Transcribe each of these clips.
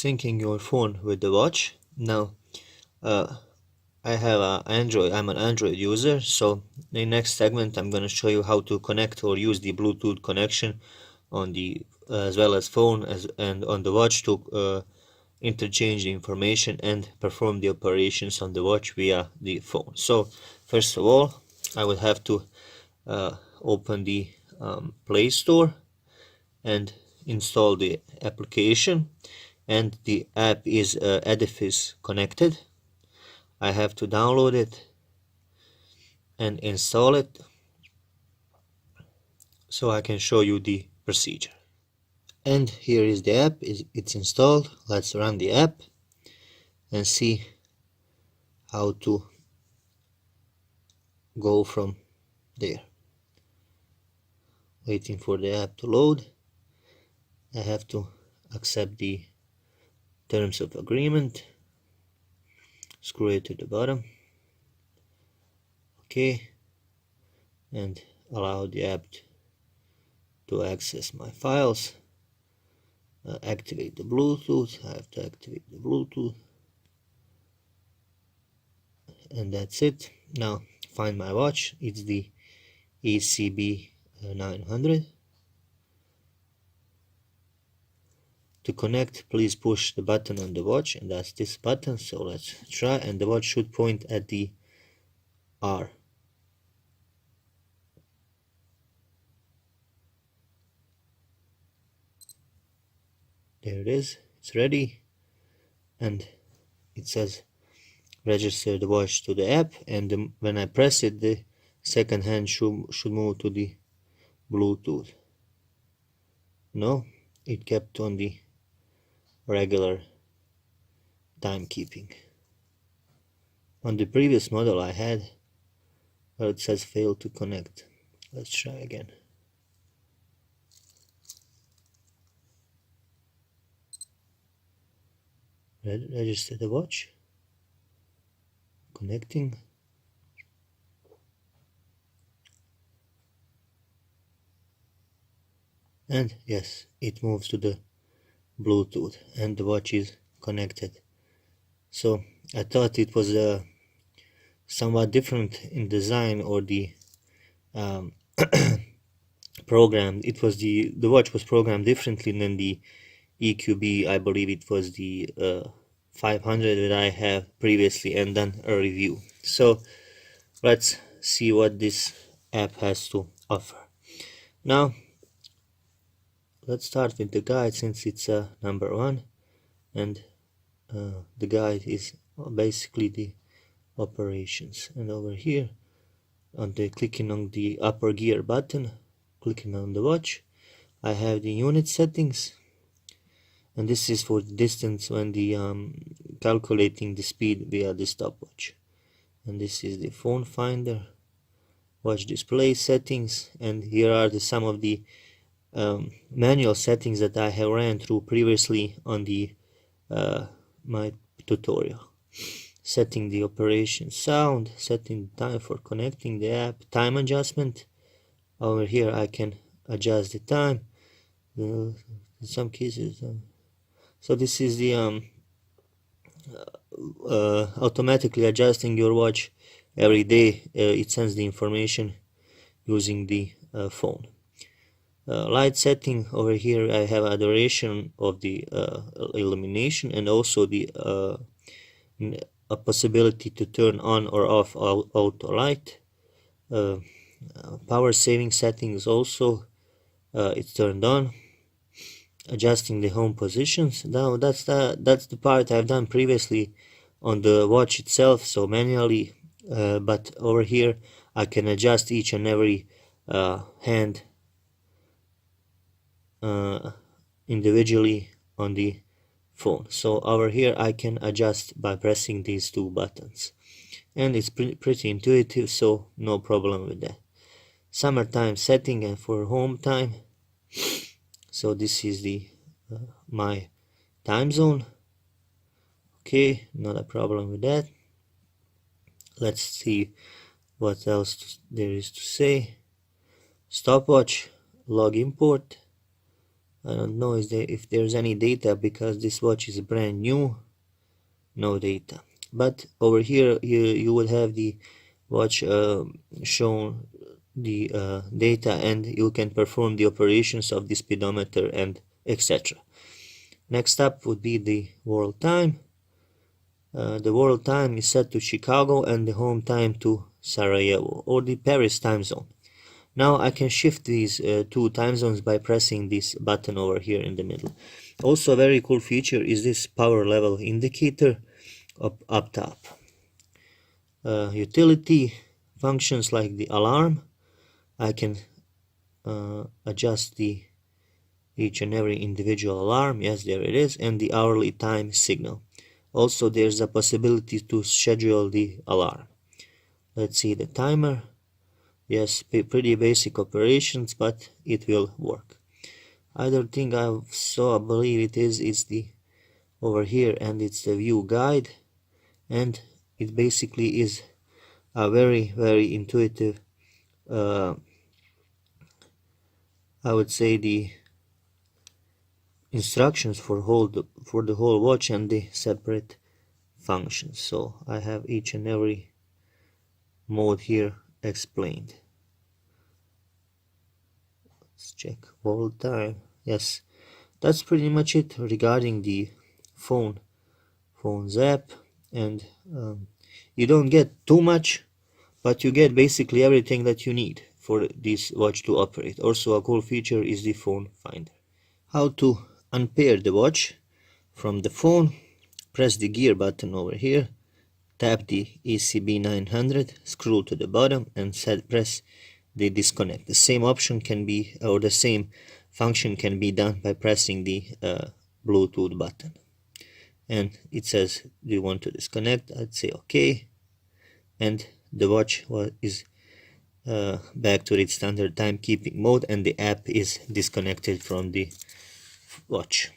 syncing your phone with the watch. Now, I have I'm an Android user, so in the next segment I'm going to show you how to connect or use the Bluetooth connection on the as well as phone and on the watch to interchange the information and perform the operations on the watch via the phone. So first of all, I would have to open the Play Store and install the application, and the app is Edifice Connected. I have to download it and install it so I can show you the procedure. And here is the app, it's installed. Let's run the app and see how to go from there. Waiting for the app to load. I have to accept the terms of agreement, screw it to the bottom, okay, and allow the app to access my files. Activate the Bluetooth. I have to activate the Bluetooth, and that's it. Now find my watch. It's the ECB-900. To connect, please push the button on the watch, and that's this button. So let's try, and the watch should point at the R. There it is, it's ready, and it says register the watch to the app, and when I press it, the second hand should move to the Bluetooth. No, it kept on the regular timekeeping. On the previous model I had, well, it says failed to connect. Let's try again. Register the watch. Connecting. And yes, it moves to the Bluetooth and the watch is connected. So I thought it was somewhat different in design, or the program. It was the watch was programmed differently than the EQB. I believe it was the 500 that I have previously and done a review. So let's see what this app has to offer. Now let's start with the guide, since it's number one, and the guide is basically the operations. And over here, clicking on the upper gear button, clicking on the watch, I have the unit settings, and this is for the distance when the calculating the speed via the stopwatch. And this is the phone finder, watch display settings, and here are some of the manual settings that I have ran through previously on the my tutorial. Setting the operation sound, setting the time for connecting the app, time adjustment. Over here I can adjust the time. In some cases, so this is the automatically adjusting your watch every day. It sends the information using the phone. Light setting, over here I have a duration of the illumination, and also the a possibility to turn on or off auto light. Power saving settings also, it's turned on. Adjusting the home positions. Now that's the part I've done previously on the watch itself, so manually, but over here I can adjust each and every hand individually on the phone. So over here I can adjust by pressing these two buttons, and it's pretty intuitive, so no problem with that. Summertime setting, and for home time, so this is the my time zone. Okay, not a problem with that. Let's see what else there is to say. Stopwatch, log import, I don't know if there's any data because this watch is brand new. No data. But over here you will have the watch shown the data, and you can perform the operations of the speedometer and etc. Next up would be the world time. The world time is set to Chicago and the home time to Sarajevo, or the Paris time zone. Now I can shift these two time zones by pressing this button over here in the middle. Also a very cool feature is this power level indicator up top. Utility functions like the alarm. I can adjust each and every individual alarm. Yes, there it is. And the hourly time signal. Also, there's a possibility to schedule the alarm. Let's see the timer. Yes, pretty basic operations, but it will work. Other thing I saw, I believe it is the over here, and it's the view guide, and it basically is a very intuitive, I would say, the instructions for the whole watch and the separate functions. So I have each and every mode here explained. Let's check world time. Yes, that's pretty much it regarding the phone's app. And you don't get too much, but you get basically everything that you need for this watch to operate. Also a cool feature is the phone finder. How to unpair the watch from the phone: press the gear button over here, tap the ECB-900, scroll to the bottom, and press the disconnect. The same option can be, or the same function can be done by pressing the Bluetooth button. And it says, do you want to disconnect? I'd say okay, and the watch is back to its standard timekeeping mode, and the app is disconnected from the watch.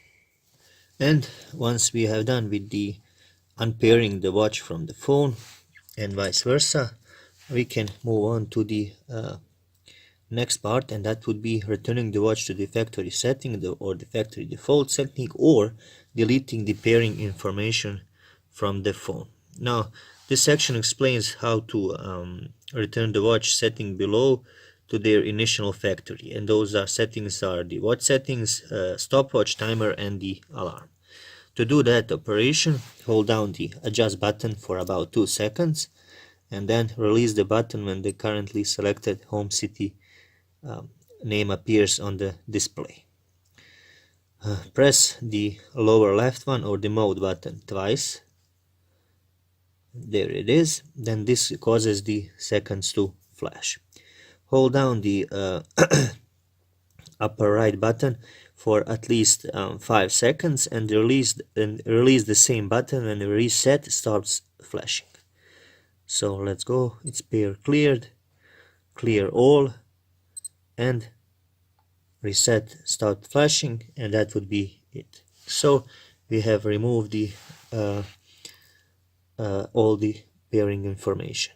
And once we have done with the unpairing the watch from the phone and vice versa, we can move on to the next part, and that would be returning the watch to the factory setting or the factory default setting, or deleting the pairing information from the phone. Now this section explains how to return the watch setting below to their initial factory, and those settings are the watch settings, stopwatch, timer, and the alarm. To do that operation, hold down the adjust button for about 2 seconds, and then release the button when the currently selected home city name appears on the display. Press the lower left one or the mode button twice. There it is. Then this causes the seconds to flash. Hold down the upper right button for at least 5 seconds and release the same button when the reset starts flashing. So let's go. It's pair cleared, clear all, and reset start flashing, and that would be it. So we have removed the all the pairing information.